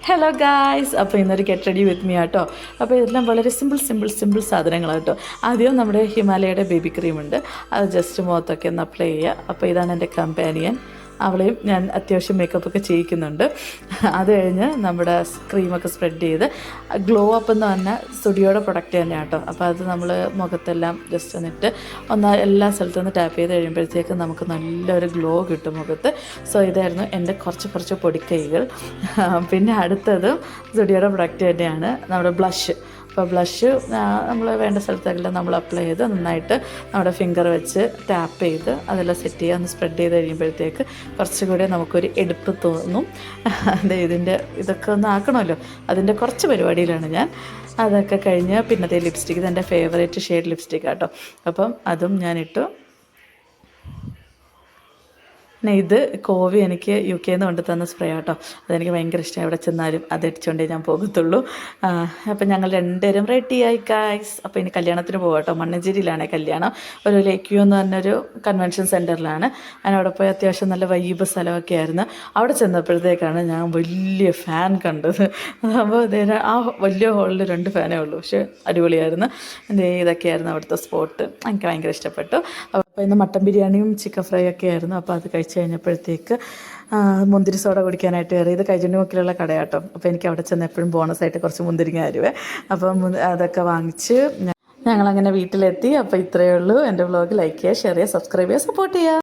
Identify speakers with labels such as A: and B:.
A: Hello guys, അപ്പോൾ ഇന്നൊരു get ready with me ആട്ടോ. അപ്പോൾ ഇതെല്ലാം വളരെ സിമ്പിൾ സാധനങ്ങളാണ് കേട്ടോ. ആദ്യം നമ്മുടെ ഹിമാലയയുടെ ബേബി ക്രീമുണ്ട്, അത് ജസ്റ്റ് മുഖത്തൊക്കെ ഒന്ന് അപ്ലൈ ചെയ്യുക. അപ്പോൾ ഇതാണ് എൻ്റെ കമ്പാനിയൻ, അവളെയും ഞാൻ അത്യാവശ്യം മേക്കപ്പൊക്കെ ചെയ്യിക്കുന്നുണ്ട്. അത് കഴിഞ്ഞ് നമ്മുടെ ക്രീമൊക്കെ സ്പ്രെഡ് ചെയ്ത് ഗ്ലോ അപ്പ് എന്ന് പറഞ്ഞാൽ സ്റ്റുഡിയോയുടെ പ്രൊഡക്റ്റ് തന്നെയാണ് കേട്ടോ. അപ്പോൾ അത് നമ്മൾ മുഖത്തെല്ലാം ജസ്റ്റ് എന്നിട്ട് എല്ലാ സ്ഥലത്തുനിന്ന് ടാപ്പ് ചെയ്ത് കഴിയുമ്പോഴത്തേക്കും നമുക്ക് നല്ലൊരു ഗ്ലോ കിട്ടും മുഖത്ത്. സോ ഇതായിരുന്നു എൻ്റെ കുറച്ച് പൊടിക്കൈകൾ. പിന്നെ അടുത്തത് സ്റ്റുഡിയോയുടെ പ്രൊഡക്റ്റ് തന്നെയാണ് നമ്മുടെ ബ്ലഷ്. അപ്പോൾ ബ്ലഷ് നമ്മൾ വേണ്ട സ്ഥലത്തെല്ലാം നമ്മൾ അപ്ലൈ ചെയ്ത് നന്നായിട്ട് നമ്മുടെ ഫിംഗർ വെച്ച് ടാപ്പ് ചെയ്ത് അതെല്ലാം സെറ്റ് ചെയ്യുക. ഒന്ന് സ്പ്രെഡ് ചെയ്ത് കഴിയുമ്പോഴത്തേക്ക് കുറച്ചുകൂടി നമുക്കൊരു എടുപ്പ് തോന്നും. ഇതൊക്കെ ഒന്ന് ആക്കണമല്ലോ, അതിൻ്റെ കുറച്ച് പരിപാടിയിലാണ് ഞാൻ. അതൊക്കെ കഴിഞ്ഞ് പിന്നത്തെ ലിപ്സ്റ്റിക്ക്, ഇതെൻ്റെ ഫേവറേറ്റ് ഷെയ്ഡ് ലിപ്സ്റ്റിക്ക് കേട്ടോ. അപ്പം അതും ഞാനിട്ടു. പിന്നെ ഇത് കോവി എനിക്ക് UK നിന്ന് കൊണ്ട് തന്ന സ്പ്രേ ആട്ടോ. അതെനിക്ക് ഭയങ്കര ഇഷ്ടമായി, എവിടെ ചെന്നാലും അത് അടിച്ചുകൊണ്ടേ ഞാൻ പോകത്തുള്ളൂ. അപ്പം ഞങ്ങൾ രണ്ടുപേരും റെഡിയായി ഗായ്സ്. അപ്പോൾ ഇനി കല്യാണത്തിന് പോകാം കേട്ടോ. മണ്ണഞ്ചേരിയിലാണ് കല്യാണം, ഒരു ലേക്ക് എന്ന് പറഞ്ഞൊരു കൺവെൻഷൻ സെൻറ്ററിലാണ്. അതിനവിടെ പോയി അത്യാവശ്യം നല്ല വൈബ് സ്ഥലമൊക്കെ ആയിരുന്നു. അവിടെ ചെന്നപ്പോഴത്തേക്കാണ് ഞാൻ വലിയ ഫാൻ കണ്ടത്. അപ്പോൾ ആ വലിയ ഹോളിൽ 2 ഫാനേ ഉള്ളൂ, പക്ഷേ അടിപൊളിയായിരുന്നു. ഇതൊക്കെയായിരുന്നു അവിടുത്തെ സ്പോട്ട്, എനിക്ക് ഭയങ്കര ഇഷ്ടപ്പെട്ടു. അപ്പോൾ ഇന്ന് മട്ടൻ ബിരിയാണിയും ചിക്കൻ ഫ്രൈ ഒക്കെ ആയിരുന്നു. അപ്പോൾ അത് കഴിച്ച് കഴിഞ്ഞപ്പോഴത്തേക്ക് മുന്തിരി സോഡ കുടിക്കാനായിട്ട് കയറി. ഇത് കൈജുണ്ടി മുക്കിലുള്ള കടയാട്ടോ. അപ്പോൾ എനിക്ക് അവിടെ ചെന്ന് എപ്പോഴും ബോണസായിട്ട് കുറച്ച് മുന്തിരിങ്ങ തരുവേ. അപ്പം അതൊക്കെ വാങ്ങിച്ച് ഞങ്ങളങ്ങനെ വീട്ടിലെത്തി. അപ്പോൾ ഇത്രയേ ഉള്ളൂ. എൻ്റെ വ്ളോഗ് ലൈക്ക് ചെയ്യുക, ഷെയർ ചെയ്യുക, സബ്സ്ക്രൈബ് ചെയ്യുക, സപ്പോർട്ട് ചെയ്യുക.